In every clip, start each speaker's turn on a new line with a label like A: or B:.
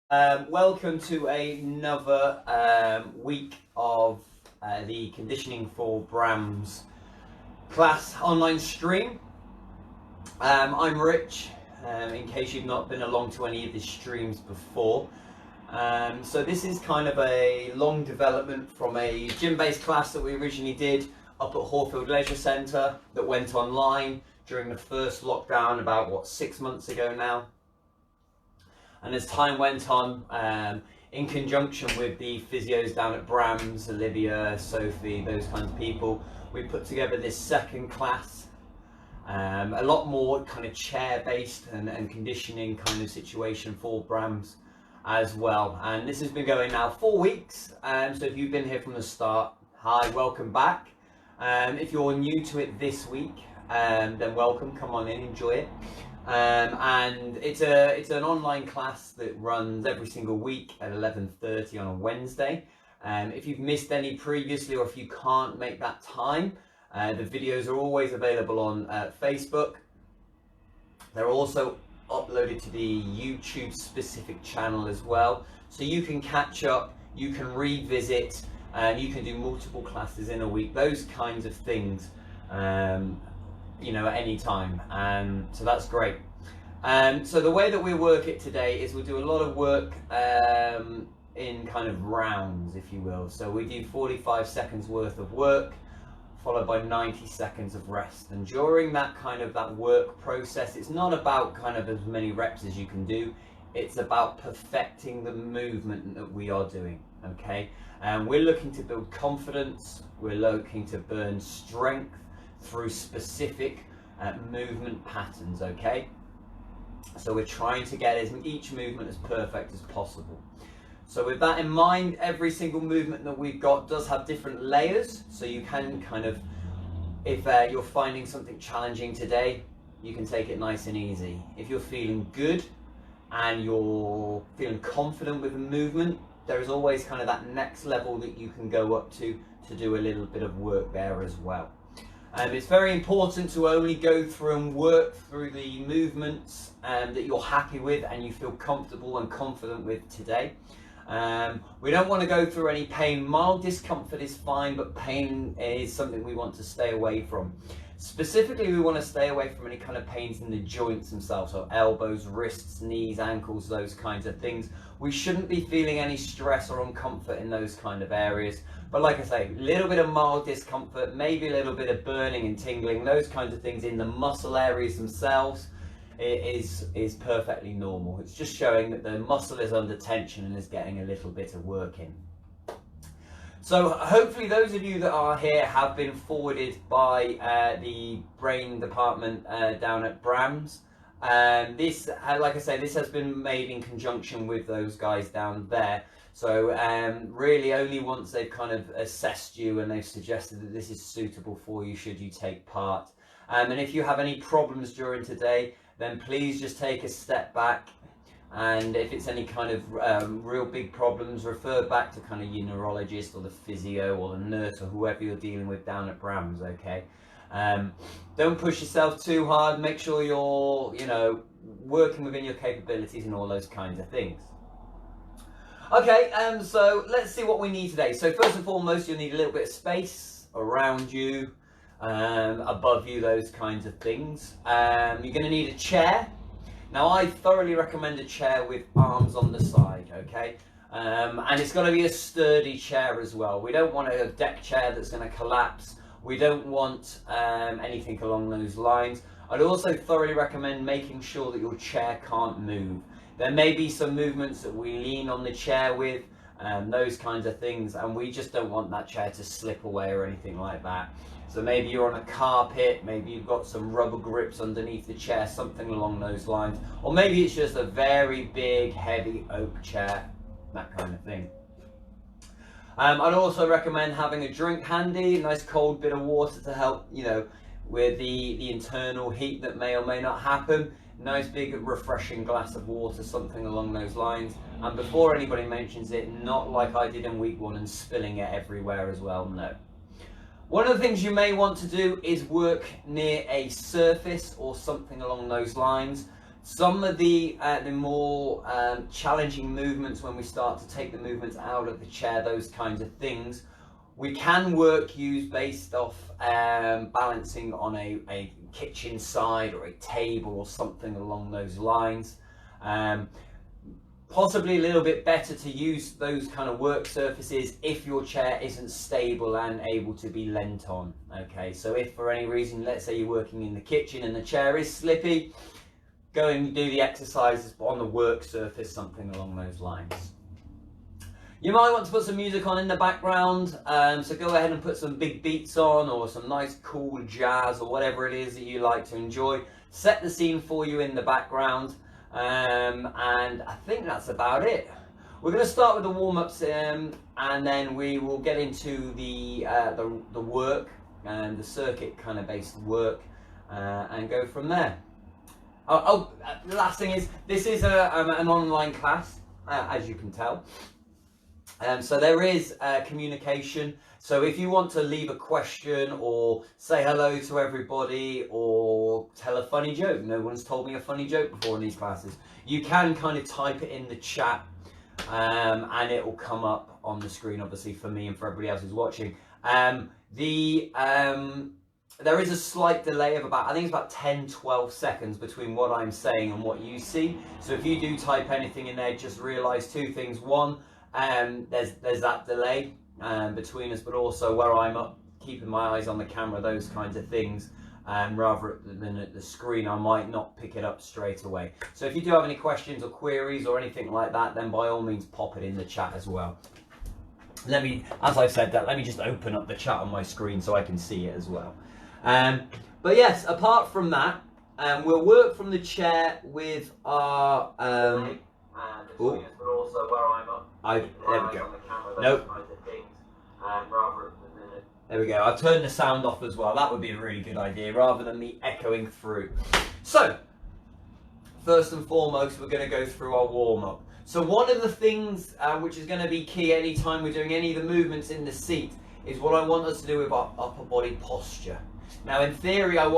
A: Welcome to another week of the Conditioning for BrAMS class online stream. I'm Rich, in case you've not been along to any of the streams before. So this is kind of a long development from a gym-based class that we originally did up at Horfield Leisure Centre that went online during the first lockdown about, 6 months ago now. And as time went on, in conjunction with the physios down at BrAMS, Olivia, Sophie, those kinds of people, we put together this second class, a lot more kind of chair-based and conditioning kind of situation for BrAMS as well. And this has been going now 4 weeks, so if you've been here from the start, hi, welcome back. If you're new to it this week, then welcome, come on in, enjoy it. And it's an online class that runs every single week at 11:30 on a Wednesday. If you've missed any previously, or if you can't make that time, the videos are always available on Facebook. They're also uploaded to the YouTube specific channel as well, so you can catch up, you can revisit, and you can do multiple classes in a week, those kinds of things. At any time, so that's great. So the way that we work it today is we'll do a lot of work in kind of rounds, if you will. So we do 45 seconds worth of work followed by 90 seconds of rest, and during that work process, it's not about kind of as many reps as you can do, it's about perfecting the movement that we are doing. Okay, and we're looking to build confidence, we're looking to burn strength through specific movement patterns. Okay, so we're trying to get each movement as perfect as possible. So with that in mind, every single movement that we've got does have different layers, so you can kind of, if you're finding something challenging today, you can take it nice and easy. If you're feeling good and you're feeling confident with the movement, there is always kind of that next level that you can go up to do a little bit of work there as well. It's very important to only go through and work through the movements that you're happy with and you feel comfortable and confident with today. We don't want to go through any pain. Mild discomfort is fine, but pain is something we want to stay away from. Specifically, we want to stay away from any kind of pains in the joints themselves, so elbows, wrists, knees, ankles, those kinds of things. We shouldn't be feeling any stress or uncomfort in those kind of areas. But like I say, a little bit of mild discomfort, maybe a little bit of burning and tingling, those kinds of things in the muscle areas themselves is perfectly normal. It's just showing that the muscle is under tension and is getting a little bit of work in. So hopefully those of you that are here have been forwarded by the brain department down at BrAMS. This, like I say, this has been made in conjunction with those guys down there. So really only once they've kind of assessed you and they've suggested that this is suitable for you should you take part. And if you have any problems during today, then please just take a step back. And if it's any kind of real big problems, refer back to kind of your neurologist or the physio or the nurse or whoever you're dealing with down at BrAMS. Okay, don't push yourself too hard. Make sure you're working within your capabilities and all those kinds of things. Okay, so let's see what we need today. So first and foremost, you'll need a little bit of space around you, above you, those kinds of things. You're going to need a chair. Now, I thoroughly recommend a chair with arms on the side, okay? And it's got to be a sturdy chair as well. We don't want a deck chair that's going to collapse. We don't want anything along those lines. I'd also thoroughly recommend making sure that your chair can't move. There may be some movements that we lean on the chair with, those kinds of things, and we just don't want that chair to slip away or anything like that. So maybe you're on a carpet, maybe you've got some rubber grips underneath the chair, something along those lines. Or maybe it's just a very big, heavy oak chair, that kind of thing. I'd also recommend having a drink handy, a nice cold bit of water to help, with the internal heat that may or may not happen. Nice big refreshing glass of water, something along those lines. And before anybody mentions it, not like I did in week 1 and spilling it everywhere as well, no. One of the things you may want to do is work near a surface or something along those lines Some of the more challenging movements, when we start to take the movements out of the chair, those kinds of things, we can use based off balancing on a kitchen side or a table or something along those lines. Possibly a little bit better to use those kind of work surfaces if your chair isn't stable and able to be leant on. Okay, so if for any reason, let's say you're working in the kitchen and the chair is slippy, go and do the exercises on the work surface, something along those lines. You might want to put some music on in the background, so go ahead and put some big beats on, or some nice cool jazz, or whatever it is that you like to enjoy. Set the scene for you in the background, and I think that's about it. We're going to start with the warm-ups, and then we will get into the work and the circuit kind of based work, and go from there. The last thing is, this is an online class, as you can tell. So there is communication. So if you want to leave a question or say hello to everybody or tell a funny joke, no one's told me a funny joke before in these classes, you can kind of type it in the chat, and it will come up on the screen, obviously, for me and for everybody else who's watching. There is a slight delay of about, I think it's about 10-12 seconds between what I'm saying and what you see. So if you do type anything in there, just realise two things. One, there's that delay between us, but also where I'm up, keeping my eyes on the camera, those kinds of things, rather than at the screen, I might not pick it up straight away. So if you do have any questions or queries or anything like that, then by all means pop it in the chat as well. Let me, as I've said that, let me just open up the chat on my screen so I can see it as well. But yes, apart from that, we'll work from the chair with our but also where I'm up. There we go. Nope. There we go. I've turned the sound off as well. That would be a really good idea, rather than me echoing through. So, first and foremost, we're going to go through our warm-up. So one of the things which is going to be key anytime we're doing any of the movements in the seat is what I want us to do with our upper body posture. Now, in theory, I don't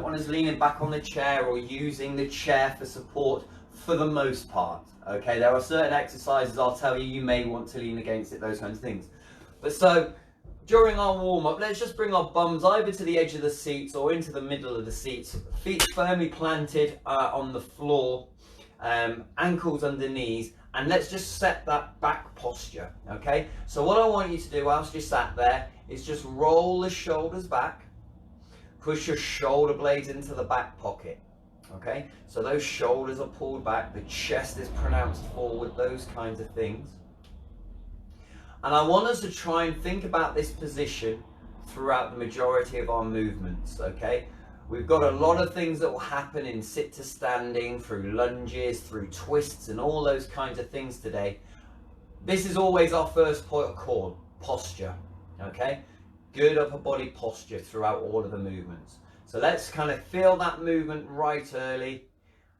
A: want us leaning back on the chair or using the chair for support for the most part. Okay, there are certain exercises I'll tell you, you may want to lean against it, those kinds of things. But so, during our warm-up, let's just bring our bums either to the edge of the seats or into the middle of the seats, feet firmly planted on the floor, ankles under knees, and let's just set that back posture. Okay, so what I want you to do whilst you're sat there is just roll the shoulders back, push your shoulder blades into the back pocket. Okay, so those shoulders are pulled back, the chest is pronounced forward, those kinds of things. And I want us to try and think about this position throughout the majority of our movements. Okay, we've got a lot of things that will happen in sit to standing, through lunges, through twists, and all those kinds of things today. This is always our first point of call, posture. Okay, good upper body posture throughout all of the movements. So let's kind of feel that movement right early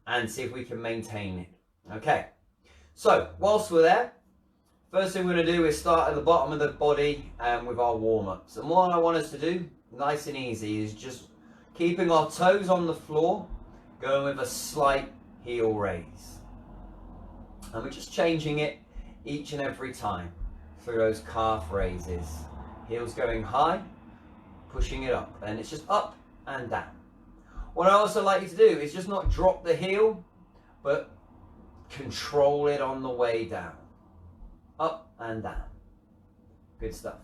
A: and see if we can maintain it. Okay, so whilst we're there, first thing we're going to do is start at the bottom of the body with our warm-ups. And what I want us to do, nice and easy, is just keeping our toes on the floor, going with a slight heel raise. And we're just changing it each and every time through those calf raises. Heels going high, pushing it up, and it's just up and down. What I also like you to do is just not drop the heel, but control it on the way down. Up and down. Good stuff.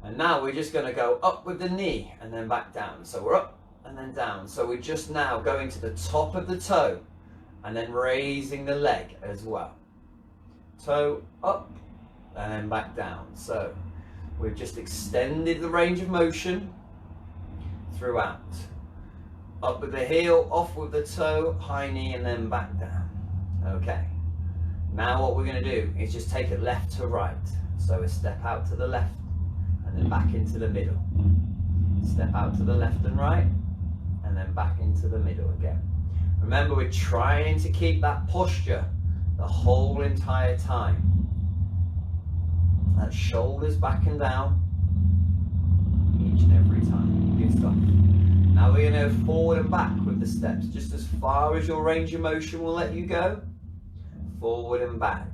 A: And now we're just going to go up with the knee and then back down. So we're up and then down. So we're just now going to the top of the toe and then raising the leg as well. Toe up and then back down. So we've just extended the range of motion throughout. Up with the heel, off with the toe, high knee, and then back down. Okay. Now what we're going to do is just take it left to right. So a step out to the left and then back into the middle. Step out to the left and right and then back into the middle again. Remember, we're trying to keep that posture the whole entire time. That shoulders back and down each and every time. Good stuff. Now we're going to go forward and back with the steps, just as far as your range of motion will let you go. Forward and back.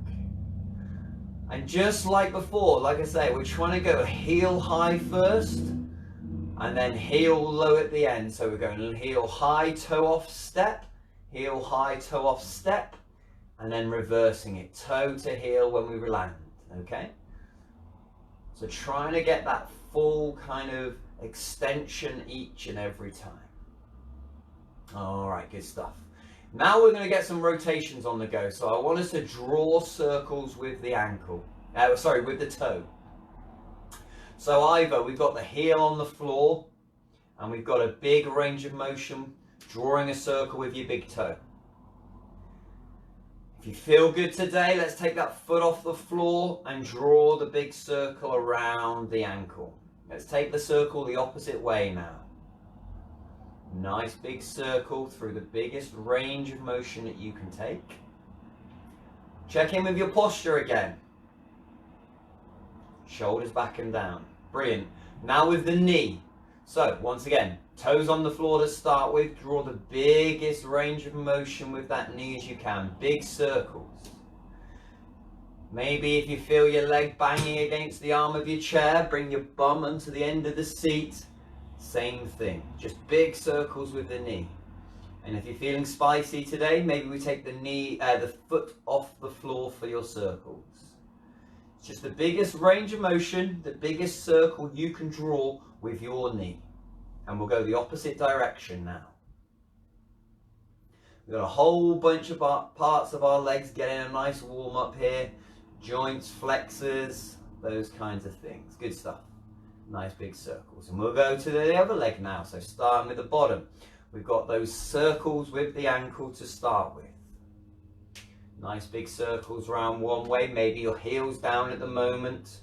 A: And just like before, like I say, we're trying to go heel high first and then heel low at the end. So we're going heel high, toe off, step, heel high, toe off, step, and then reversing it, toe to heel when we land, okay? So trying to get that full kind of extension each and every time. All right, good stuff. Now we're going to get some rotations on the go. So I want us to draw circles with the ankle, with the toe. So either we've got the heel on the floor and we've got a big range of motion, drawing a circle with your big toe. If you feel good today, let's take that foot off the floor and draw the big circle around the ankle. Let's take the circle the opposite way now. Nice big circle through the biggest range of motion that you can take. Check in with your posture again. Shoulders back and down. Brilliant. Now with the knee. So once again, toes on the floor to start with. Draw the biggest range of motion with that knee as you can. Big circles. Maybe if you feel your leg banging against the arm of your chair, bring your bum onto the end of the seat. Same thing, just big circles with the knee. And if you're feeling spicy today, maybe we take the foot off the floor for your circles. It's just the biggest range of motion, the biggest circle you can draw with your knee. And we'll go the opposite direction now. We've got a whole bunch of parts of our legs getting a nice warm up here. Joints, flexors, those kinds of things. Good stuff. Nice big circles. And we'll go to the other leg now. So starting with the bottom. We've got those circles with the ankle to start with. Nice big circles round one way. Maybe your heel's down at the moment.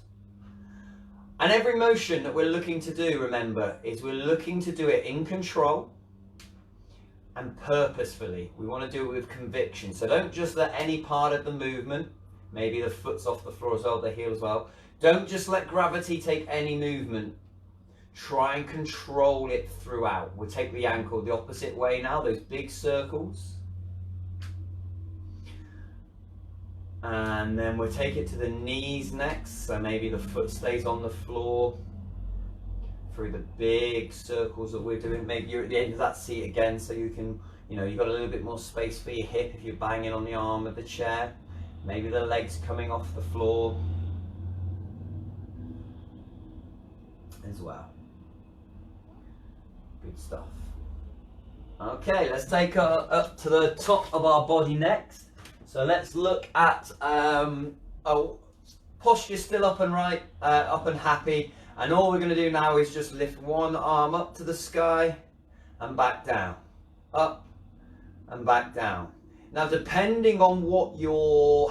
A: And every motion that we're looking to do, remember, is we're looking to do it in control and purposefully. We want to do it with conviction. So don't just let any part of the movement, maybe the foot's off the floor as well, the heel as well. Don't just let gravity take any movement. Try and control it throughout. We'll take the ankle the opposite way now, those big circles. And then we'll take it to the knees next. So maybe the foot stays on the floor through the big circles that we're doing. Maybe you're at the end of that seat again, so you can, you've got a little bit more space for your hip if you're banging on the arm of the chair. Maybe the legs coming off the floor as well. Good stuff. Okay, let's take up to the top of our body next. So let's look at posture still up and right, up and happy. And all we're going to do now is just lift one arm up to the sky and back down. Up and back down. Now, depending on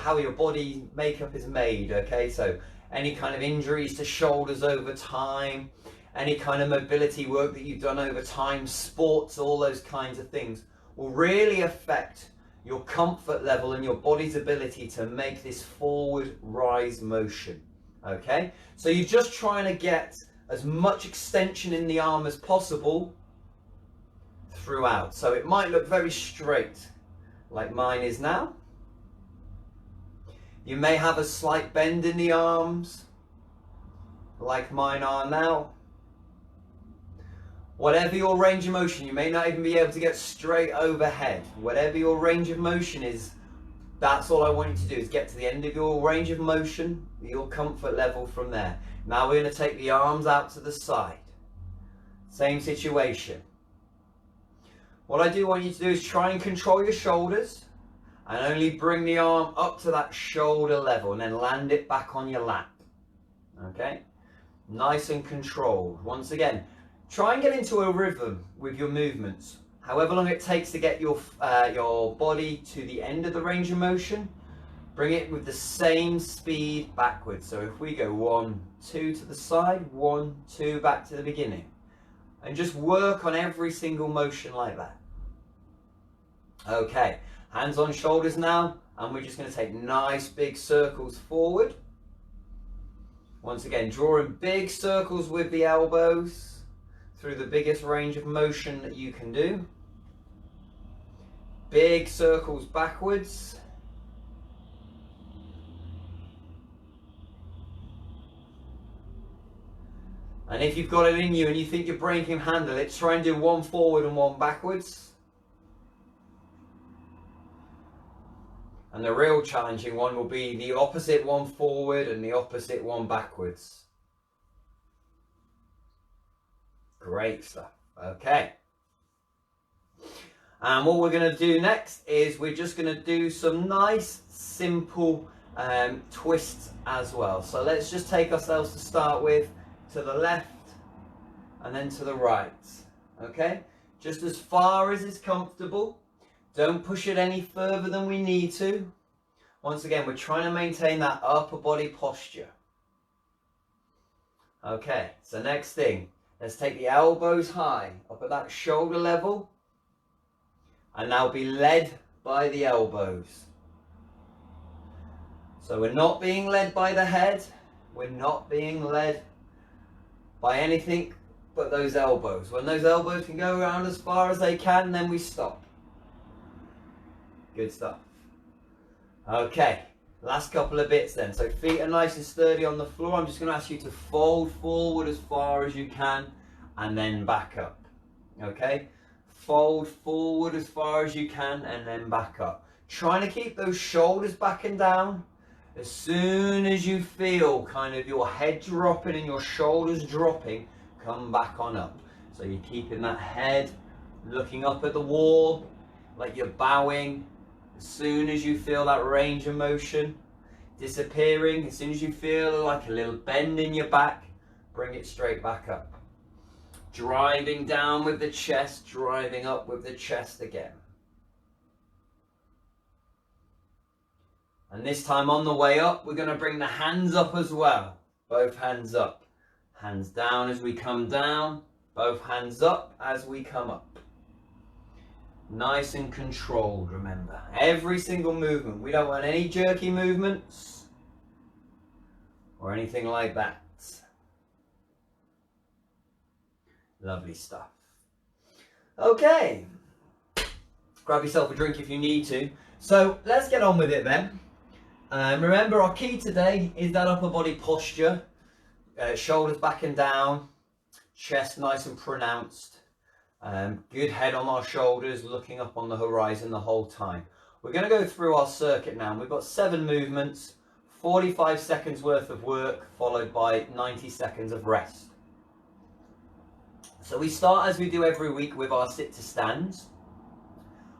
A: how your body makeup is made, okay, so any kind of injuries to shoulders over time, any kind of mobility work that you've done over time, sports, all those kinds of things will really affect your comfort level and your body's ability to make this forward rise motion, okay? So you're just trying to get as much extension in the arm as possible throughout. So it might look very straight, like mine is now. You may have a slight bend in the arms, like mine are now. Whatever your range of motion, you may not even be able to get straight overhead. Whatever your range of motion is, that's all I want you to do, is get to the end of your range of motion, your comfort level from there. Now we're going to take the arms out to the side. Same situation. What I do want you to do is try and control your shoulders and only bring the arm up to that shoulder level and then land it back on your lap. Okay? Nice and controlled. Once again, try and get into a rhythm with your movements. However long it takes to get your body to the end of the range of motion, bring it with the same speed backwards. So if we go 1, 2 to the side, 1, 2 back to the beginning. And just work on every single motion like that. Okay, hands on shoulders now, and we're just going to take nice big circles forward. Once again, drawing big circles with the elbows through the biggest range of motion that you can do. Big circles backwards. And if you've got it in you and you think your brain can handle it, try and do one forward and one backwards. And the real challenging one will be the opposite one forward and the opposite one backwards. Great stuff. Okay. And what we're going to do next is we're just going to do some nice, simple twists as well. So let's just take ourselves to start with to the left and then to the right. Okay? Just as far as is comfortable. Don't push it any further than we need to. Once again, we're trying to maintain that upper body posture. Okay, so next thing, let's take the elbows high, up at that shoulder level. And now be led by the elbows. So we're not being led by the head. We're not being led by anything but those elbows. When those elbows can go around as far as they can, then we stop. Good stuff. Okay, last couple of bits then. So feet are nice and sturdy on the floor. I'm just going to ask you to fold forward as far as you can and then back up. Okay, fold forward as far as you can and then back up. Trying to keep those shoulders back and down. As soon as you feel kind of your head dropping and your shoulders dropping, come back on up. So you're keeping that head looking up at the wall like you're bowing. As soon as you feel that range of motion disappearing, as soon as you feel like a little bend in your back, bring it straight back up. Driving down with the chest, driving up with the chest again. And this time on the way up, we're going to bring the hands up as well. Both hands up. Hands down as we come down. Both hands up as we come up. Nice and controlled, remember. Every single movement. We don't want any jerky movements or anything like that. Lovely stuff. Okay. Grab yourself a drink if you need to. So let's get on with it then. Remember, our key today is that upper body posture. Shoulders back and down. Chest nice and pronounced. Good head on our shoulders, looking up on the horizon the whole time. We're going to go through our circuit now. We've got 7 movements, 45 seconds worth of work, followed by 90 seconds of rest. So we start, as we do every week, with our sit to stands.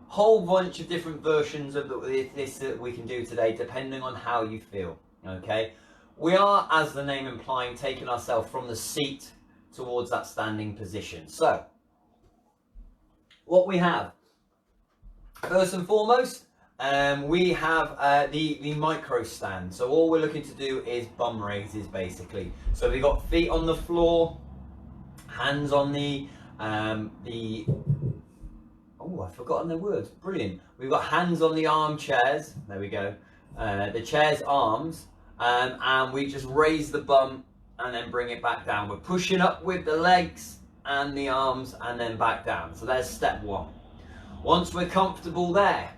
A: Whole bunch of different versions of this that we can do today, depending on how you feel. Okay, we are, as the name implying, taking ourselves from the seat towards that standing position. So what we have, first and foremost, we have the micro stand. So all we're looking to do is bum raises, basically. So we've got feet on the floor, hands on the oh, I've forgotten the words. Brilliant. We've got hands on the armchairs. There we go. The chair's arms, and we just raise the bum and then bring it back down. We're pushing up with the legs and the arms and then back down. So there's step 1. Once we're comfortable there,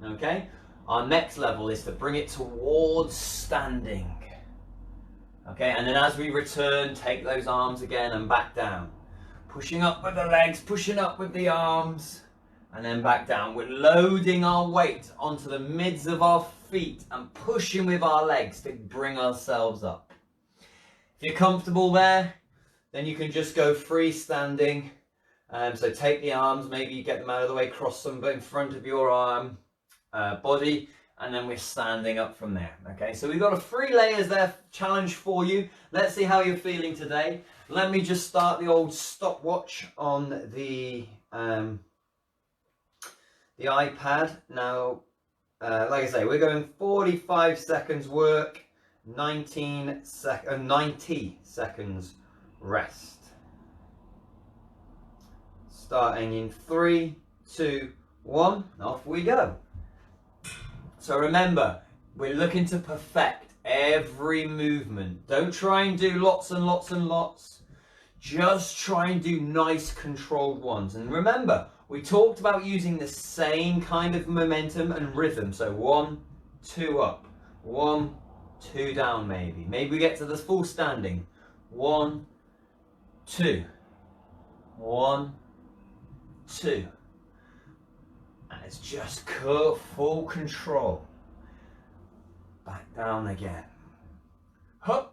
A: okay, our next level is to bring it towards standing. Okay, and then as we return, take those arms again and back down. Pushing up with the legs, pushing up with the arms, and then back down. We're loading our weight onto the mids of our feet and pushing with our legs to bring ourselves up. If you're comfortable there, then you can just go freestanding. So take the arms, maybe you get them out of the way, cross them in front of your arm, body, and then we're standing up from there. Okay, so we've got a 3 layers there challenge for you. Let's see how you're feeling today. Let me just start the old stopwatch on the iPad. Now, like I say, we're going 45 seconds work, 90 seconds rest. Starting in 3, 2, 1, off we go. So remember, we're looking to perfect every movement. Don't try and do lots and lots and lots. Just try and do nice controlled ones. And remember, we talked about using the same kind of momentum and rhythm. So 1, 2 up, 1, 2 down maybe. Maybe we get to the full standing. 1, 2, 1, 2. And it's just full control. Back down again. Hup.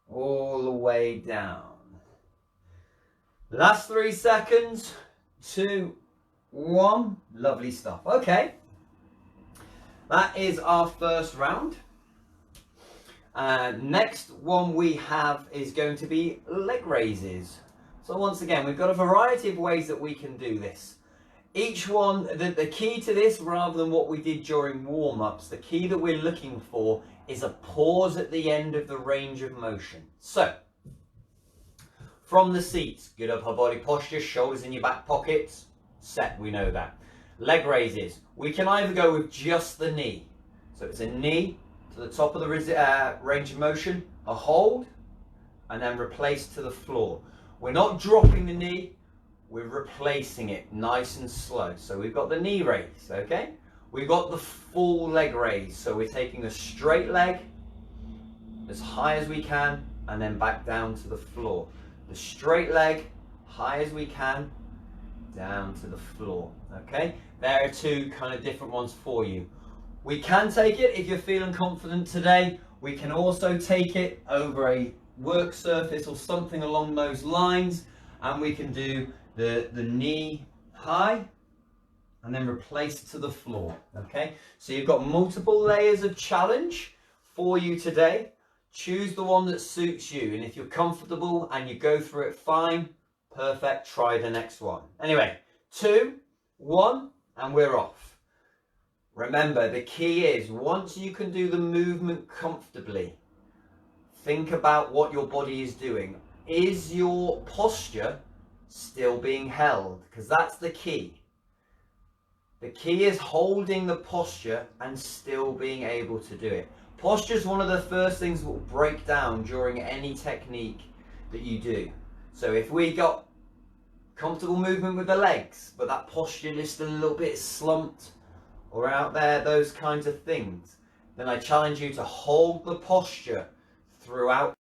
A: All the way down. Last 3 seconds. 2, 1. Lovely stuff. Okay. That is our first round. Next one we have is going to be leg raises. So once again, we've got a variety of ways that we can do this. Each one, the key to this, rather than what we did during warm-ups, the key that we're looking for is a pause at the end of the range of motion. So, from the seats, good upper body posture, shoulders in your back pockets, set, we know that. Leg raises, we can either go with just the knee. So it's a knee to the top of the range of motion, a hold, and then replace to the floor. We're not dropping the knee, we're replacing it nice and slow. So we've got the knee raise, okay? We've got the full leg raise. So we're taking a straight leg as high as we can and then back down to the floor. The straight leg, high as we can, down to the floor, okay? There are 2 kind of different ones for you. We can take it, if you're feeling confident today, we can also take it over a work surface or something along those lines, and we can do the knee high and then replace to the floor, okay? So you've got multiple layers of challenge for you today. Choose the one that suits you, and if you're comfortable and you go through it fine, perfect, try the next one. Anyway, 2, 1, and we're off. Remember, the key is once you can do the movement comfortably, think about what your body is doing. Is your posture still being held? Because that's the key. The key is holding the posture and still being able to do it. Posture is one of the first things that will break down during any technique that you do. So if we got comfortable movement with the legs, but that posture is just a little bit slumped or out there, those kinds of things, then I challenge you to hold the posture throughout.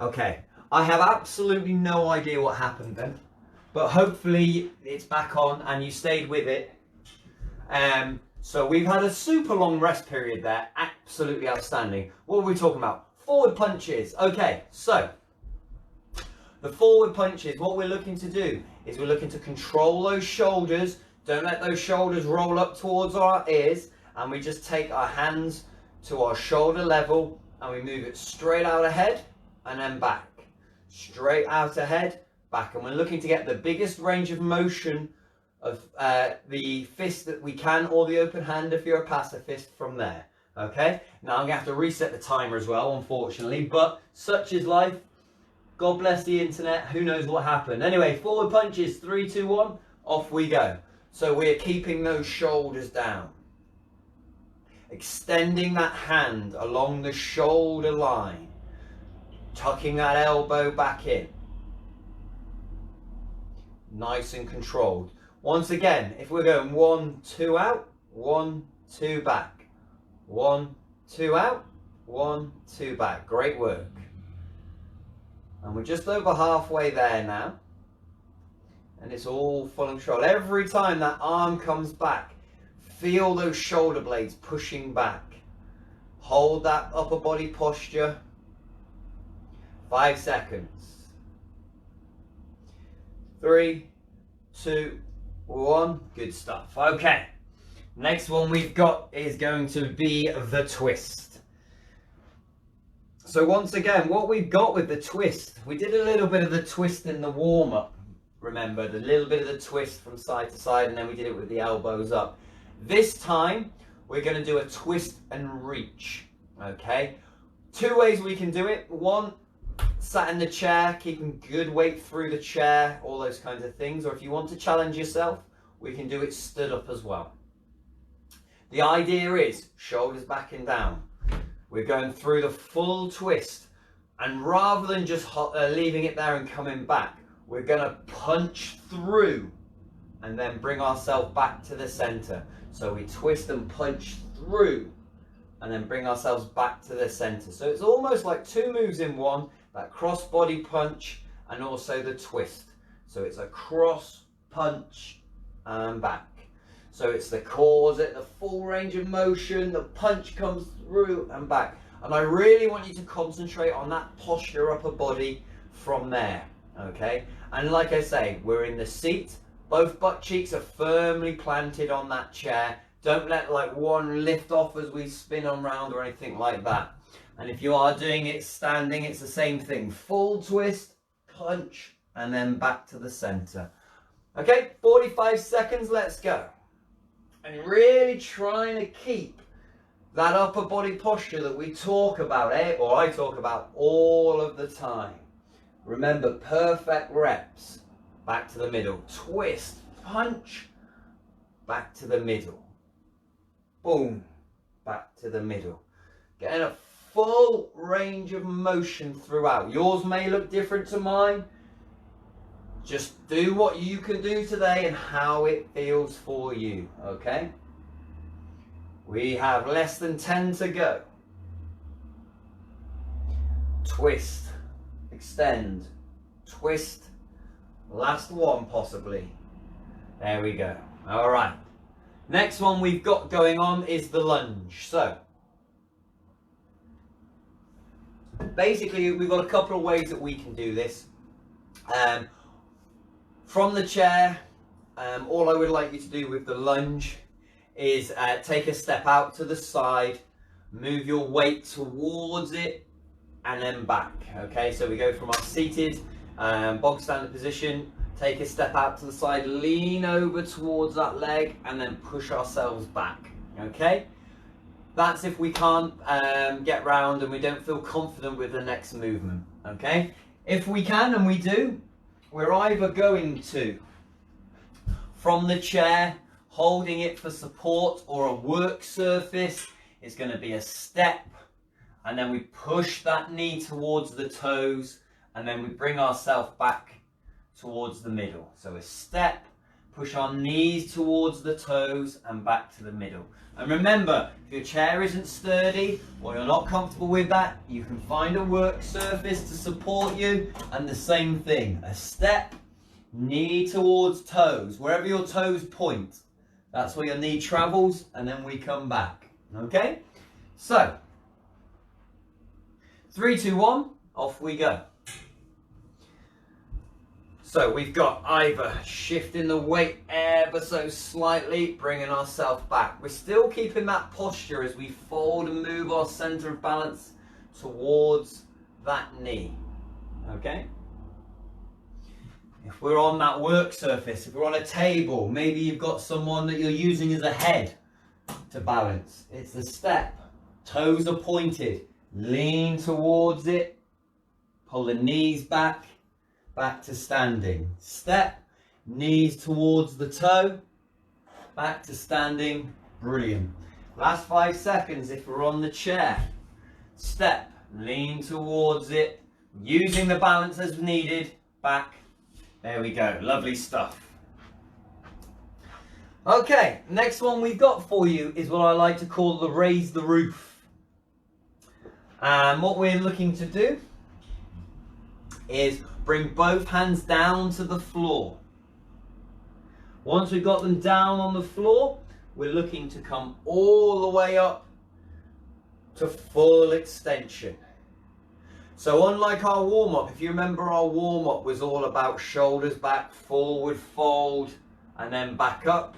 A: Okay, I have absolutely no idea what happened then, but hopefully it's back on and you stayed with it. So we've had a super long rest period there, absolutely outstanding. What were we talking about? Forward punches. Okay, so the forward punches, what we're looking to do is we're looking to control those shoulders. Don't let those shoulders roll up towards our ears, and we just take our hands to our shoulder level and we move it straight out ahead and then back. Straight out ahead, back. And we're looking to get the biggest range of motion of the fist that we can, or the open hand if you're a pacifist, from there. Okay, now I'm going to have to reset the timer as well, unfortunately, but such is life. God bless the internet, who knows what happened. Anyway, forward punches, 3, 2, 1, off we go. So we're keeping those shoulders down. Extending that hand along the shoulder line. Tucking that elbow back in. Nice and controlled. Once again, if we're going 1, 2 out, 1, 2 back. 1, 2 out, 1, 2 back. Great work. And we're just over halfway there now. And it's all full control. Every time that arm comes back, feel those shoulder blades pushing back. Hold that upper body posture. 5 seconds. 3, 2, 1. Good stuff. Okay. Next one we've got is going to be the twist. So once again, what we've got with the twist, we did a little bit of the twist in the warm-up. Remember, the little bit of the twist from side to side, and then we did it with the elbows up. This time, we're going to do a twist and reach. Okay? 2 ways we can do it. 1, sat in the chair, keeping good weight through the chair, all those kinds of things. Or if you want to challenge yourself, we can do it stood up as well. The idea is shoulders back and down. We're going through the full twist, and rather than just leaving it there and coming back, we're going to punch through and then bring ourselves back to the center. So we twist and punch through and then bring ourselves back to the center. So it's almost like two moves in one, that cross body punch and also the twist. So it's a cross punch and back. So it's the cause at the full range of motion, the punch comes through and back. And I really want you to concentrate on that posture upper body from there, okay? And like I say, we're in the seat, both butt cheeks are firmly planted on that chair. Don't let like one lift off as we spin on round or anything like that. And if you are doing it standing, it's the same thing. Full twist, punch, and then back to the center. Okay, 45 seconds, let's go. And really trying to keep that upper body posture that we talk about, or I talk about all of the time. Remember, perfect reps. Back to the middle. Twist, punch, back to the middle. Boom, back to the middle. Getting a full range of motion throughout. Yours may look different to mine. Just do what you can do today and how it feels for you, okay? We have less than 10 to go. Twist, extend, twist, last one possibly. There we go. All right. Next one we've got going on is the lunge. So, basically we've got a couple of ways that we can do this. From the chair, all I would like you to do with the lunge is take a step out to the side, move your weight towards it, and then back. Okay, so we go from our seated bog standard position, take a step out to the side, lean over towards that leg, and then push ourselves back. Okay, that's if we can't get round and we don't feel confident with the next movement. Okay, if we can, and we do, we're either going to, from the chair, holding it for support, or a work surface, it's going to be a step, and then we push that knee towards the toes, and then we bring ourselves back towards the middle. So a step, push our knees towards the toes and back to the middle. And remember, if your chair isn't sturdy or you're not comfortable with that, you can find a work surface to support you, and the same thing, a step, knee towards toes, wherever your toes point, that's where your knee travels, and then we come back. Okay, so 3, 2, 1, off we go. So we've got either shifting the weight ever so slightly, bringing ourselves back. We're still keeping that posture as we fold and move our center of balance towards that knee. Okay? If we're on that work surface, if we're on a table, maybe you've got someone that you're using as a head to balance. It's the step. Toes are pointed. Lean towards it. Pull the knees back. Back to standing. Step, knees towards the toe, back to standing. Brilliant. Last 5 seconds if we're on the chair. Step, lean towards it, using the balance as needed, back. There we go, lovely stuff. Okay, next one we've got for you is what I like to call the raise the roof. And what we're looking to do is bring both hands down to the floor. Once we've got them down on the floor, we're looking to come all the way up to full extension. So unlike our warm-up, if you remember, our warm-up was all about shoulders back, forward fold, and then back up.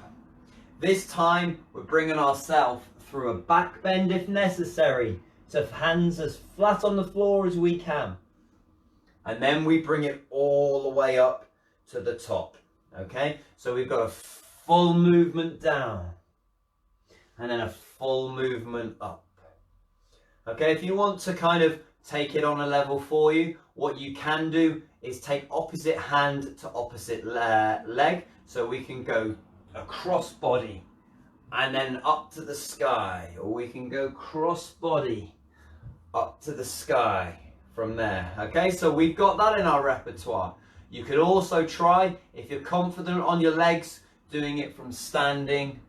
A: This time, we're bringing ourselves through a back bend if necessary, so hands as flat on the floor as we can. And then we bring it all the way up to the top. Okay, so we've got a full movement down and then a full movement up. Okay, if you want to kind of take it on a level for you, what you can do is take opposite hand to opposite leg, so we can go across body, and then up to the sky, or we can go cross body up to the sky from there. Okay, so we've got that in our repertoire. You could also try, if you're confident on your legs, doing it from standing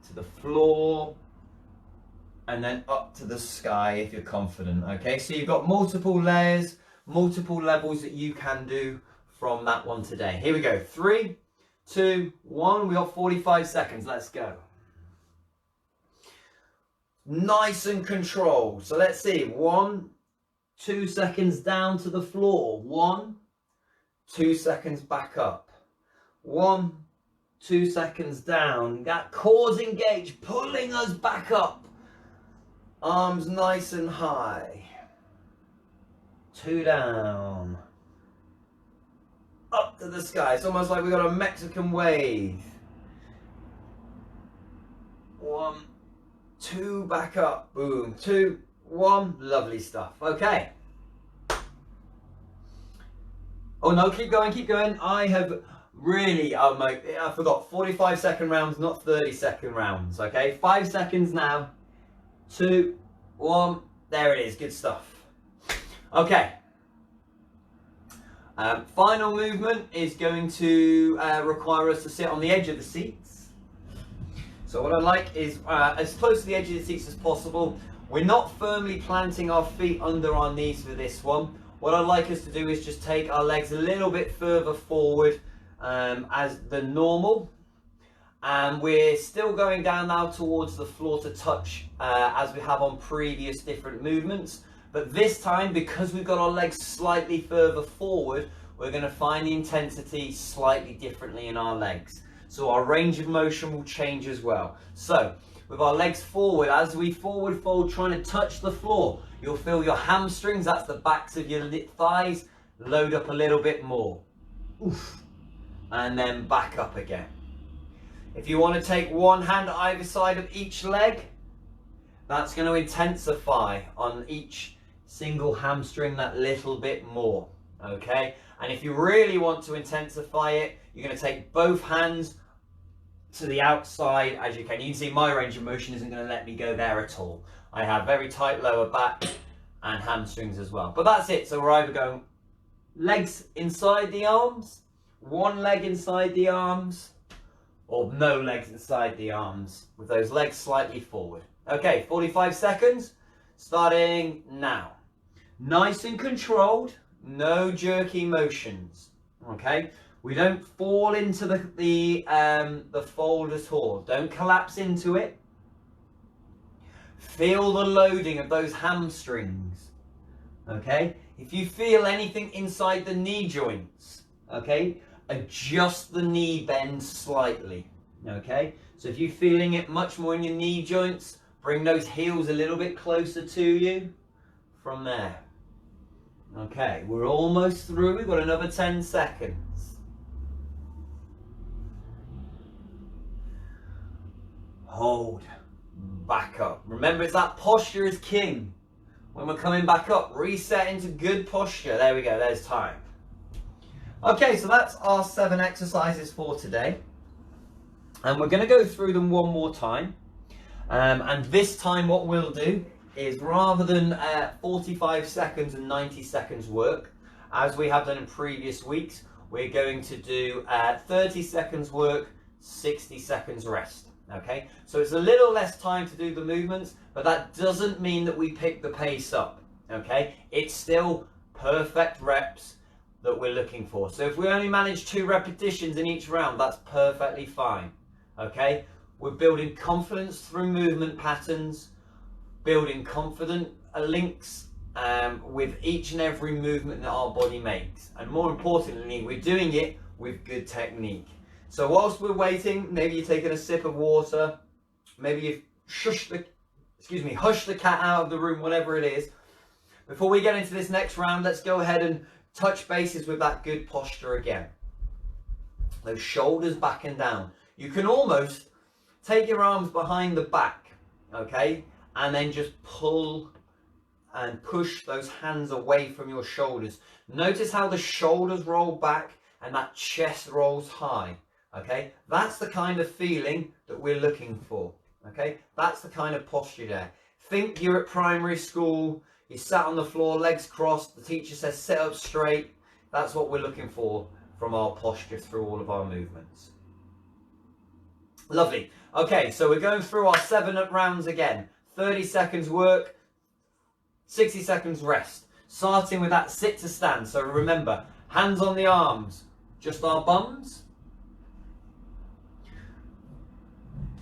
A: to the floor and then up to the sky if you're confident. Okay, so you've got multiple layers, multiple levels that you can do from that one today. Here we go. 3, 2, 1. We got 45 seconds. Let's go. Nice and controlled. So let's see. 1, 2 seconds down to the floor. 1, 2 seconds back up. 1, 2 seconds down. That cores engaged, pulling us back up. Arms nice and high. 2 down. Up to the sky. It's almost like we've got a Mexican wave. 1, 2, back up. Boom. 2, 1. Lovely stuff. Okay. Oh no, keep going, keep going. I have really, I forgot, 45-second rounds, not 30-second rounds, okay? 5 seconds now. 2, 1, there it is, good stuff. Okay. Final movement is going to require us to sit on the edge of the seats. So what I like is as close to the edge of the seats as possible. We're not firmly planting our feet under our knees for this one. What I'd like us to do is just take our legs a little bit further forward as the normal. And we're still going down now towards the floor to touch as we have on previous different movements. But this time, because we've got our legs slightly further forward, we're going to find the intensity slightly differently in our legs. So our range of motion will change as well. So with our legs forward, as we forward fold, trying to touch the floor, you'll feel your hamstrings, that's the backs of your thighs, load up a little bit more. Oof. And then back up again. If you want to take one hand either side of each leg, that's going to intensify on each single hamstring that little bit more. Okay? And if you really want to intensify it, you're going to take both hands to the outside as you can. You can see my range of motion isn't going to let me go there at all. I have very tight lower back and hamstrings as well. But that's it. So we're either going legs inside the arms, one leg inside the arms, or no legs inside the arms with those legs slightly forward. Okay, 45 seconds starting now. Nice and controlled, no jerky motions. Okay, we don't fall into the fold at all. Don't collapse into it. Feel the loading of those hamstrings. Okay, if you feel anything inside the knee joints, okay, adjust the knee bend slightly. Okay, so if you're feeling it much more in your knee joints, bring those heels a little bit closer to you from there. Okay, we're almost through. We've got another 10 seconds. Hold. Back up. Remember, it's that posture is king. When we're coming back up, reset into good posture. There we go. There's time. Okay, so that's our 7 exercises for today. And we're going to go through them one more time. And this time what we'll do is, rather than 45 seconds and 90 seconds work, as we have done in previous weeks, we're going to do 30 seconds work, 60 seconds rest. Okay, so it's a little less time to do the movements, but that doesn't mean that we pick the pace up. Okay, it's still perfect reps that we're looking for. So if we only manage 2 repetitions in each round, that's perfectly fine. Okay, we're building confidence through movement patterns, building confident links with each and every movement that our body makes, and more importantly, we're doing it with good technique. So whilst we're waiting, maybe you're taking a sip of water, maybe you've hushed the cat out of the room, whatever it is. Before we get into this next round, let's go ahead and touch bases with that good posture again. Those shoulders back and down. You can almost take your arms behind the back, okay, and then just pull and push those hands away from your shoulders. Notice how the shoulders roll back and that chest rolls high. Okay, that's the kind of feeling that we're looking for. Okay, that's the kind of posture there. Think you're at primary school, you sat on the floor, legs crossed, the teacher says sit up straight. That's what we're looking for from our posture through all of our movements. Lovely. Okay, so we're going through our 7 rounds again. 30 seconds work, 60 seconds rest. Starting with that sit to stand. So remember, hands on the arms, just our bums.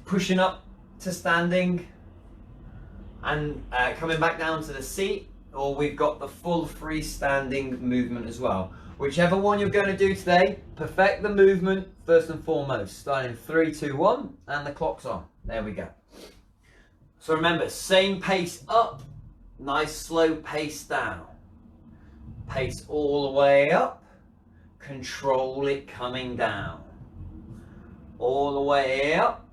A: Pushing up to standing and coming back down to the seat, or we've got the full freestanding movement as well. Whichever one you're going to do today, perfect the movement first and foremost. Starting 3, 2, 1, and the clock's on. There we go. So remember, same pace up, nice slow pace down. Pace all the way up, control it coming down. All the way up,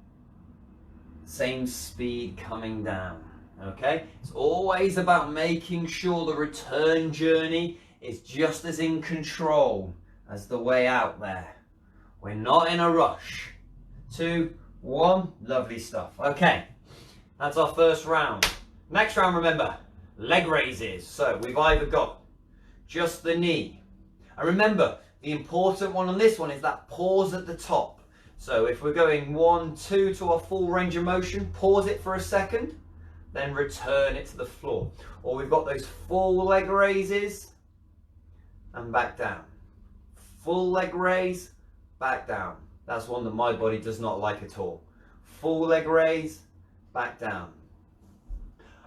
A: same speed coming down. Okay, it's always about making sure the return journey is just as in control as the way out there. We're not in a rush. 2, 1, lovely stuff. Okay, that's our first round. Next round, remember, leg raises. So we've either got just the knee. And remember, the important one on this one is that pause at the top. So if we're going 1, 2 to our full range of motion, pause it for a second, then return it to the floor. Or we've got those full leg raises and back down. Full leg raise, back down. That's one that my body does not like at all. Full leg raise, back down.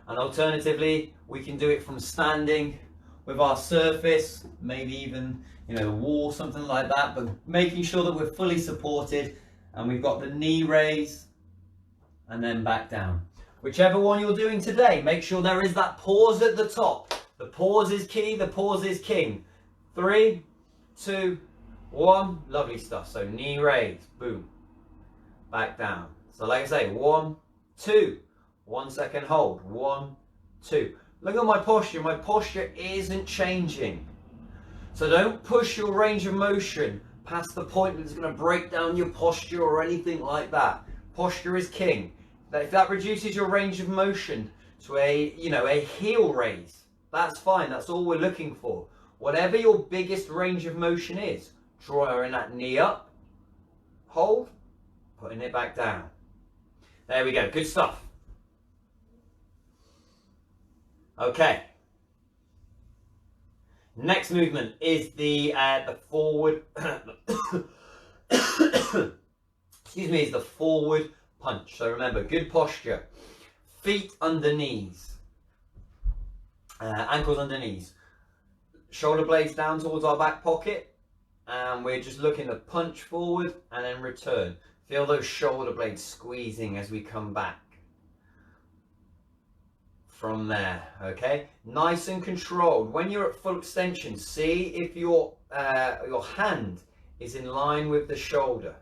A: And alternatively, we can do it from standing with our surface, maybe even, a wall, something like that, but making sure that we're fully supported and we've got the knee raise and then back down. Whichever one you're doing today, make sure there is that pause at the top. The pause is key, the pause is king. 3, 2, 1, lovely stuff. So knee raise, boom, back down. So like I say, 1, 2, 1 second hold, 1, 2. Look at my posture isn't changing. So don't push your range of motion past the point that it's going to break down your posture or anything like that. Posture is king. If that reduces your range of motion to a heel raise, that's fine. That's all we're looking for. Whatever your biggest range of motion is, drawing that knee up, hold, putting it back down. There we go. Good stuff. Okay. Next movement is the forward. Excuse me, is the forward punch. So remember, good posture, feet under knees, ankles under knees, shoulder blades down towards our back pocket, and we're just looking to punch forward and then return. Feel those shoulder blades squeezing as we come back from there. Okay, nice and controlled. When you're at full extension, see if your hand is in line with the shoulder.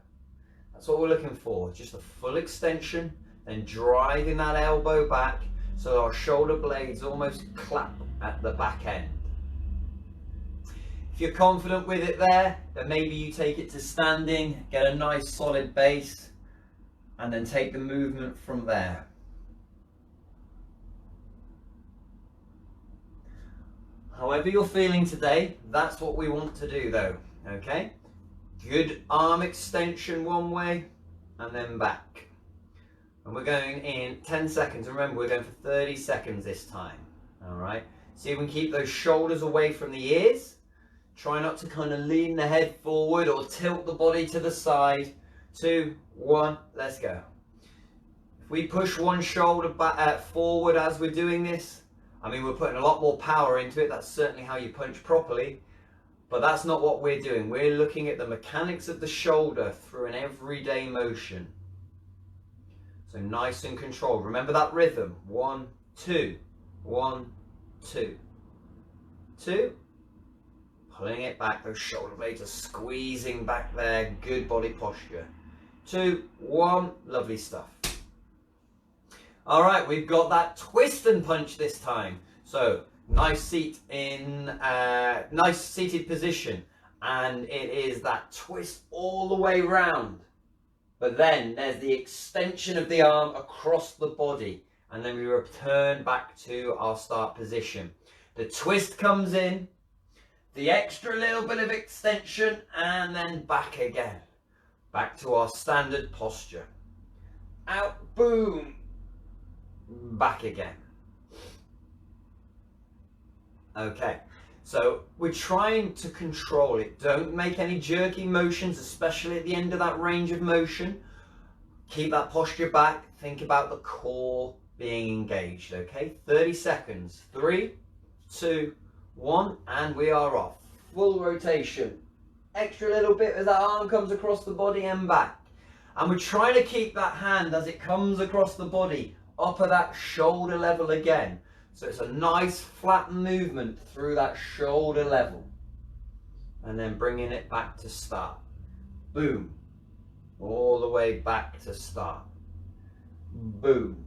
A: That's what we're looking for, just a full extension and driving that elbow back so our shoulder blades almost clap at the back end. If you're confident with it there, then maybe you take it to standing, get a nice solid base, and then take the movement from there. However you're feeling today, that's what we want to do though, okay? Good arm extension one way and then back. And we're going in 10 seconds. Remember, we're going for 30 seconds this time. All right. See if we can keep those shoulders away from the ears. Try not to kind of lean the head forward or tilt the body to the side. 2, 1, let's go. If we push one shoulder back, forward as we're doing this, I mean, we're putting a lot more power into it. That's certainly how you punch properly. But that's not what we're doing. We're looking at the mechanics of the shoulder through an everyday motion. So nice and controlled. Remember that rhythm. 1, 2, 1, 2, 2. Pulling it back. Those shoulder blades are squeezing back there. Good body posture. 2, 1. Lovely stuff. All right, we've got that twist and punch this time. So nice seat in, nice seated position, and it is that twist all the way round. But then there's the extension of the arm across the body, and then we return back to our start position. The twist comes in, the extra little bit of extension, and then back again. Back to our standard posture. Out, boom, back again. Okay, so we're trying to control it. Don't make any jerky motions, especially at the end of that range of motion. Keep that posture back. Think about the core being engaged, okay? 30 seconds. 3, 2, 1, and we are off. Full rotation. Extra little bit as that arm comes across the body and back. And we're trying to keep that hand as it comes across the body up at that shoulder level again. So it's a nice flat movement through that shoulder level. And then bringing it back to start. Boom. All the way back to start. Boom.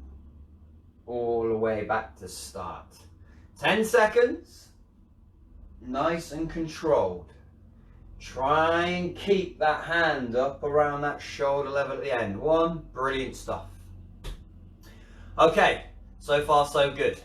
A: All the way back to start. 10 seconds. Nice and controlled. Try and keep that hand up around that shoulder level at the end. 1, brilliant stuff. Okay, so far so good.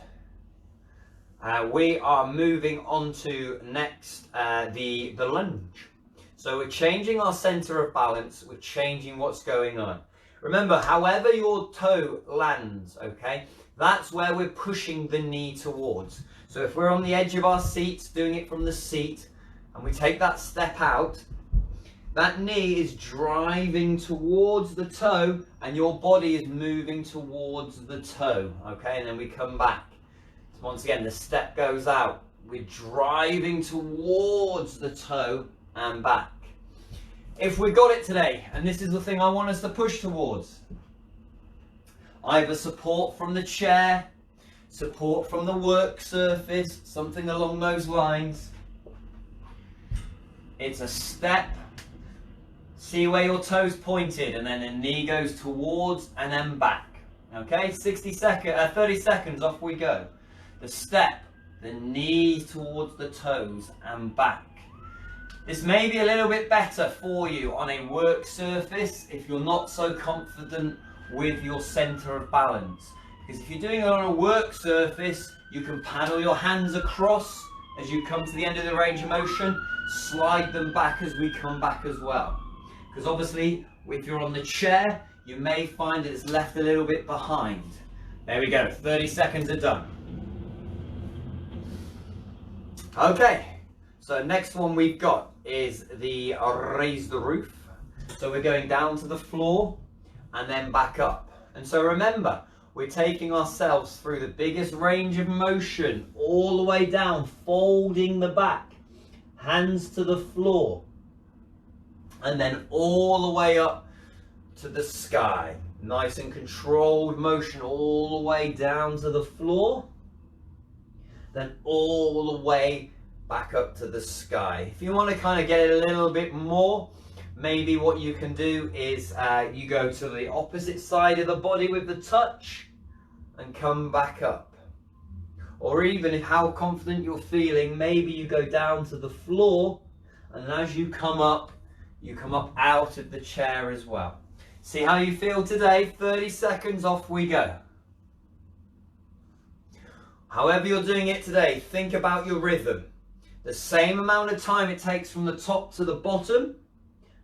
A: We are moving on to next the lunge. So we're changing our center of balance, we're changing what's going on. Remember, however your toe lands, okay, that's where we're pushing the knee towards. So if we're on the edge of our seats, doing it from the seat, and we take that step out, that knee is driving towards the toe and your body is moving towards the toe, okay, and then we come back. So once again, the step goes out, we're driving towards the toe and back. If we got it today, and this is the thing I want us to push towards, either support from the chair, support from the work surface, something along those lines. It's a step, see where your toes pointed, and then the knee goes towards and then back. Okay, 30 seconds, off we go. The step, the knee towards the toes and back. This may be a little bit better for you on a work surface if you're not so confident with your center of balance. Because if you're doing it on a work surface, you can paddle your hands across as you come to the end of the range of motion, slide them back as we come back as well. Because obviously, if you're on the chair, you may find that it's left a little bit behind. There we go, 30 seconds are done. Okay, so next one we've got is the raise the roof. So we're going down to the floor and then back up. And so remember, we're taking ourselves through the biggest range of motion all the way down, folding the back, hands to the floor, and then all the way up to the sky. Nice and controlled motion all the way down to the floor, then all the way back up to the sky. If you want to kind of get it a little bit more, maybe what you can do is you go to the opposite side of the body with the touch and come back up. Or even if how confident you're feeling, maybe you go down to the floor, and as you come up out of the chair as well. See how you feel today. 30 seconds, off we go. However you're doing it today, think about your rhythm. The same amount of time it takes from the top to the bottom,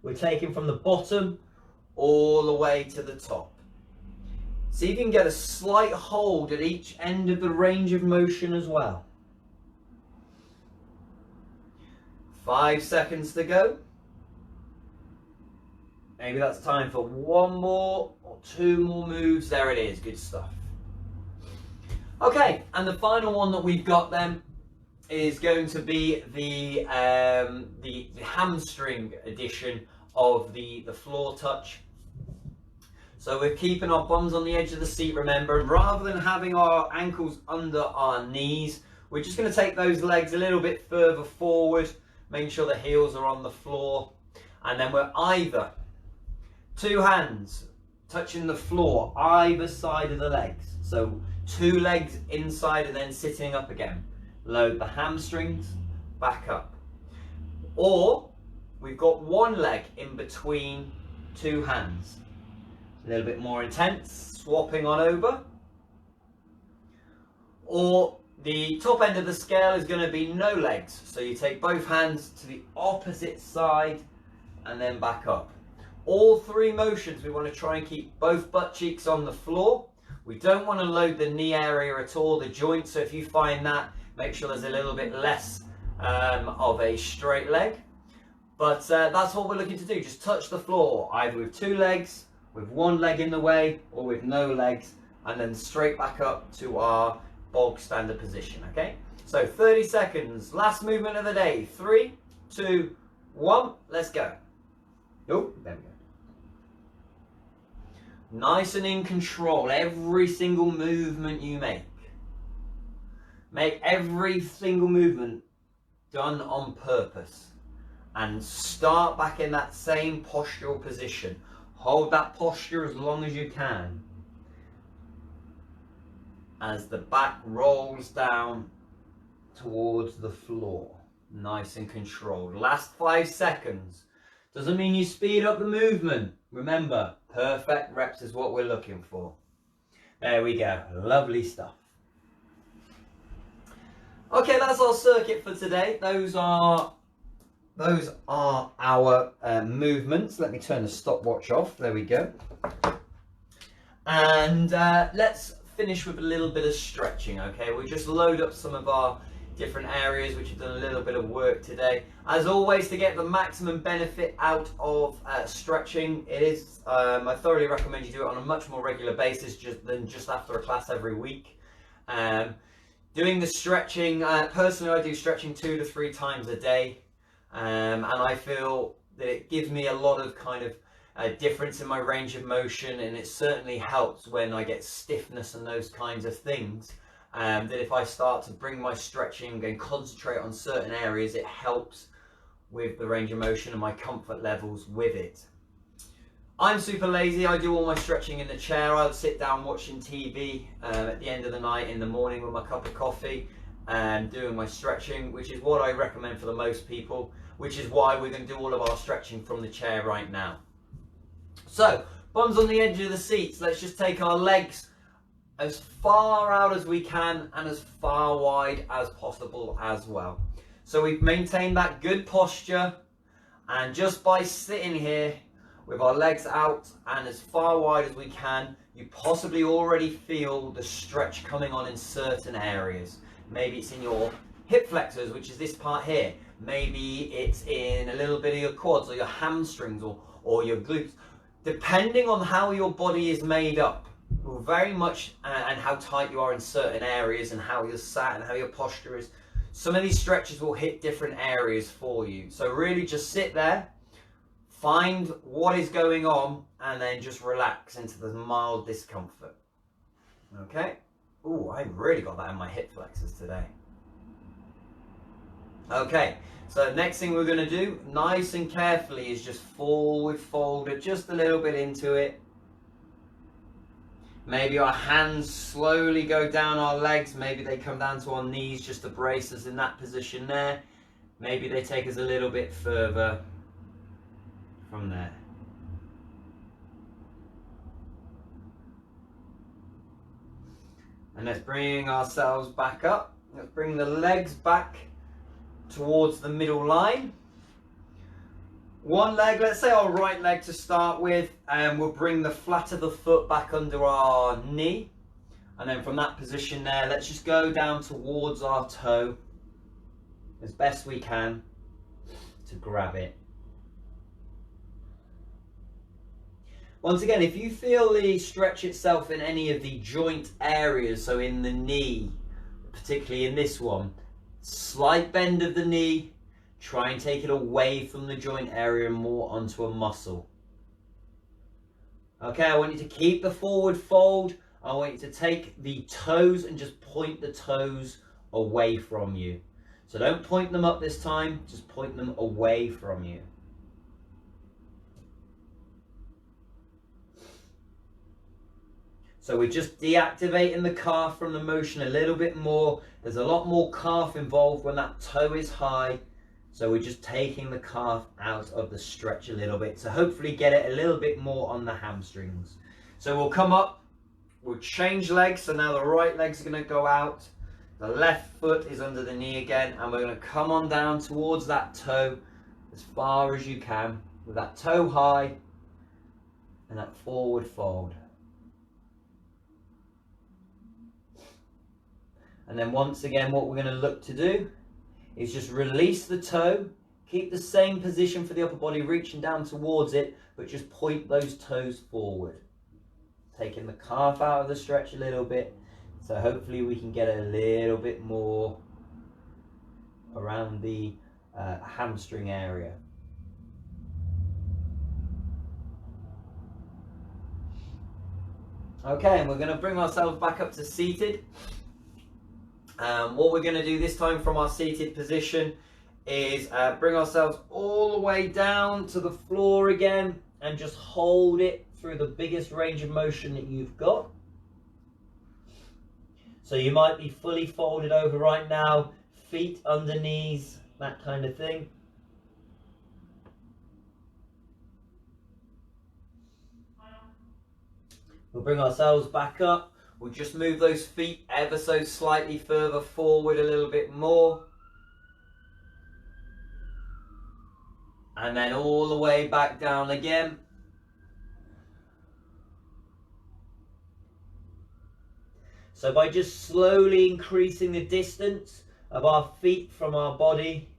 A: we're taking from the bottom all the way to the top. See if you can get a slight hold at each end of the range of motion as well. 5 seconds to go. Maybe that's time for one more or two more moves. There it is, good stuff. Okay, and the final one that we've got then is going to be the hamstring edition of the floor touch. So we're keeping our bums on the edge of the seat, remember, and rather than having our ankles under our knees, we're just going to take those legs a little bit further forward, making sure the heels are on the floor, and then we're either two hands touching the floor either side of the legs. So 2 legs inside and then sitting up again. Load the hamstrings, back up. Or we've got 1 leg in between 2 hands. A little bit more intense, swapping on over. Or the top end of the scale is going to be no legs. So you take both hands to the opposite side and then back up. All three motions, we want to try and keep both butt cheeks on the floor. We don't want to load the knee area at all, the joint. So if you find that, make sure there's a little bit less of a straight leg. But that's what we're looking to do. Just touch the floor, either with two legs, with one leg in the way, or with no legs, and then straight back up to our bog standard position, okay? So 30 seconds, last movement of the day. 3, 2, 1, let's go. Oh, there we go. Nice and in control, every single movement you make. Make every single movement done on purpose. And start back in that same postural position. Hold that posture as long as you can. As the back rolls down towards the floor. Nice and controlled. Last 5 seconds. Doesn't mean you speed up the movement. Remember, perfect reps is what we're looking for. There we go. Lovely stuff. Okay, that's our circuit for today. Those are our movements. Let me turn the stopwatch off. There we go. And let's finish with a little bit of stretching, okay? We'll just load up some of our different areas which have done a little bit of work today. As always, to get the maximum benefit out of stretching, I thoroughly recommend you do it on a much more regular basis than just after a class every week. Doing the stretching, personally I do stretching 2 to 3 times a day, and I feel that it gives me a lot of kind of difference in my range of motion, and it certainly helps when I get stiffness and those kinds of things. That if I start to bring my stretching and concentrate on certain areas, it helps with the range of motion and my comfort levels with it. I'm super lazy. I do all my stretching in the chair. I'll sit down watching TV at the end of the night, in the morning with my cup of coffee, and doing my stretching, which is what I recommend for the most people, which is why we're going to do all of our stretching from the chair right now. So, bums on the edge of the seats. Let's just take our legs as far out as we can and as far wide as possible as well. So we've maintained that good posture, and just by sitting here with our legs out and as far wide as we can, you possibly already feel the stretch coming on in certain areas. Maybe it's in your hip flexors, which is this part here. Maybe it's in a little bit of your quads or your hamstrings or your glutes. Depending on how your body is made up, very much, and how tight you are in certain areas and how you're sat and how your posture is, some of these stretches will hit different areas for you. So really just sit there, find what is going on, and then just relax into the mild discomfort. Okay? Ooh, I really got that in my hip flexors today. Okay, so next thing we're going to do, nice and carefully, is just forward fold it just a little bit into it. Maybe our hands slowly go down our legs. Maybe they come down to our knees just to brace us in that position there. Maybe they take us a little bit further from there. And let's bring ourselves back up. Let's bring the legs back towards the middle line. One leg, let's say our right leg to start with, and we'll bring the flat of the foot back under our knee. And then from that position there, let's just go down towards our toe as best we can to grab it. Once again, if you feel the stretch itself in any of the joint areas, so in the knee, particularly in this one, slight bend of the knee, try and take it away from the joint area and more onto a muscle. Okay, I want you to keep the forward fold. I want you to take the toes and just point the toes away from you. So don't point them up this time, just point them away from you. So we're just deactivating the calf from the motion a little bit more. There's a lot more calf involved when that toe is high. So we're just taking the calf out of the stretch a little bit to hopefully get it a little bit more on the hamstrings. So we'll come up, we'll change legs. So now the right leg's going to go out. The left foot is under the knee again, and we're going to come on down towards that toe as far as you can with that toe high and that forward fold. And then once again, what we're going to look to do is just release the toe, keep the same position for the upper body, reaching down towards it, but just point those toes forward. Taking the calf out of the stretch a little bit, so hopefully we can get a little bit more around the hamstring area. Okay, and we're going to bring ourselves back up to seated. What we're going to do this time from our seated position is bring ourselves all the way down to the floor again and just hold it through the biggest range of motion that you've got. So you might be fully folded over right now, feet under knees, that kind of thing. We'll bring ourselves back up. We'll just move those feet ever so slightly further forward a little bit more. And then all the way back down again. So by just slowly increasing the distance of our feet from our body,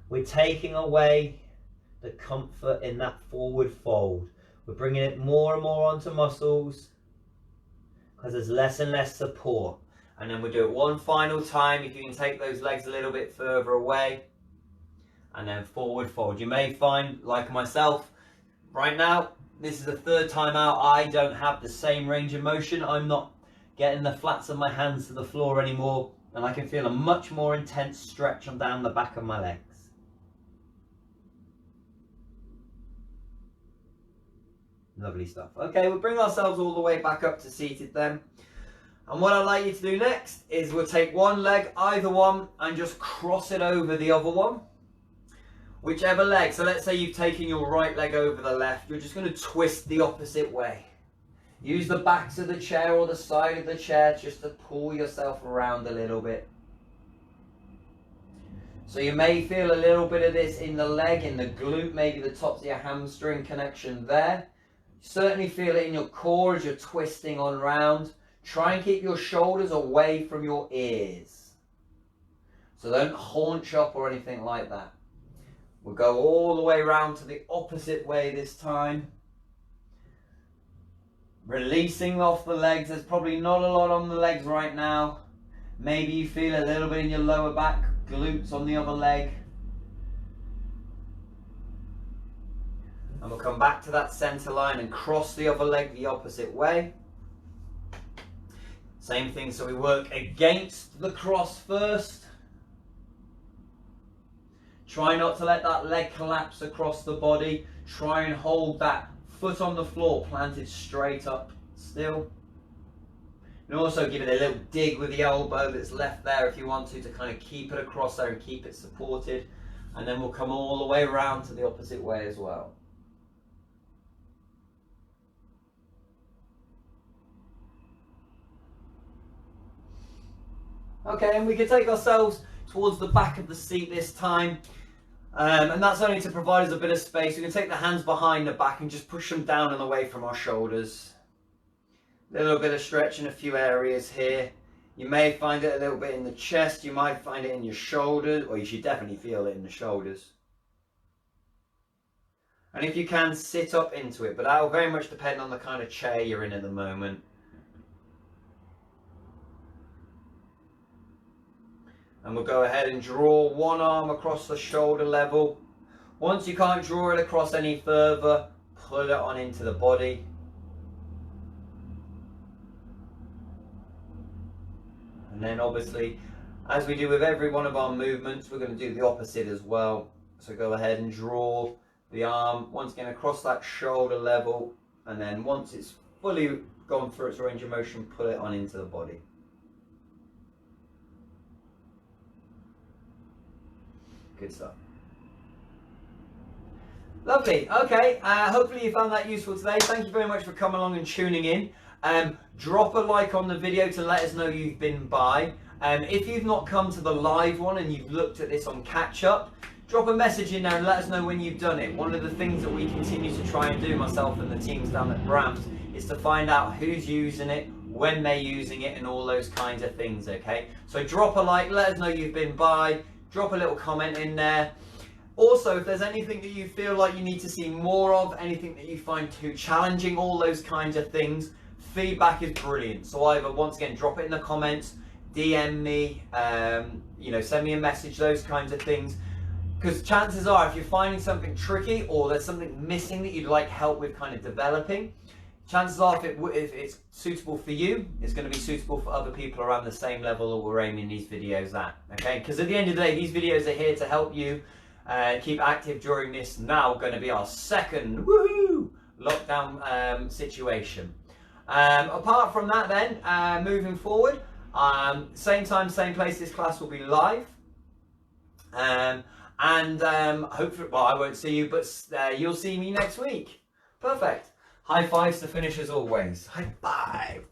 A: we're taking away the comfort in that forward fold. We're bringing it more and more onto muscles because there's less and less support. And then we'll do it one final time. If you can take those legs a little bit further away and then forward fold. You may find, like myself, right now, this is the third time out, I don't have the same range of motion. I'm not getting the flats of my hands to the floor anymore, and I can feel a much more intense stretch on down the back of my legs. Lovely stuff. Okay, we'll bring ourselves all the way back up to seated then. And what I'd like you to do next is we'll take one leg, either one, and just cross it over the other one. Whichever leg. So let's say you've taken your right leg over the left. You're just going to twist the opposite way. Use the backs of the chair or the side of the chair just to pull yourself around a little bit. So you may feel a little bit of this in the leg, in the glute, maybe the tops of your hamstring connection there. Certainly feel it in your core as you're twisting on round. Try and keep your shoulders away from your ears. So don't haunch up or anything like that. We'll go all the way around to the opposite way this time. Releasing off the legs. There's probably not a lot on the legs right now. Maybe you feel a little bit in your lower back, glutes on the other leg. And we'll come back to that center line and cross the other leg the opposite way. Same thing, so we work against the cross first. Try not to let that leg collapse across the body. Try and hold that foot on the floor planted straight up still. And also give it a little dig with the elbow that's left there if you want to kind of keep it across there and keep it supported. And then we'll come all the way around to the opposite way as well. Okay, and we can take ourselves towards the back of the seat this time. And that's only to provide us a bit of space. We can take the hands behind the back and just push them down and away from our shoulders. A little bit of stretch in a few areas here. You may find it a little bit in the chest. You might find it in your shoulders, or you should definitely feel it in the shoulders. And if you can, sit up into it, but that will very much depend on the kind of chair you're in at the moment. And we'll go ahead and draw one arm across the shoulder level. Once you can't draw it across any further, pull it on into the body. And then obviously, as we do with every one of our movements, we're going to do the opposite as well. So go ahead and draw the arm once again across that shoulder level. And then once it's fully gone through its range of motion, pull it on into the body. Good stuff. Lovely. Okay. Hopefully you found that useful today. Thank you very much for coming along and tuning in. Drop a like on the video to let us know you've been by. If you've not come to the live one and you've looked at this on catch up, drop a message in there and let us know when you've done it. One of the things that we continue to try and do, myself and the teams down at BrAMS, is to find out who's using it, when they're using it, and all those kinds of things. Okay, so drop a like, let us know you've been by, drop a little comment in there. Also, if there's anything that you feel like you need to see more of, anything that you find too challenging, all those kinds of things, feedback is brilliant. So either, once again, drop it in the comments, DM me, you know, send me a message, those kinds of things. Because chances are, if you're finding something tricky or there's something missing that you'd like help with kind of developing, chances are if it's suitable for you, it's going to be suitable for other people around the same level that we're aiming these videos at. Okay? Because at the end of the day, these videos are here to help you keep active during this now going to be our second lockdown situation. Apart from that then, moving forward, same time, same place, this class will be live. Hopefully, well, I won't see you, but you'll see me next week. Perfect. High fives to finish as always. High five.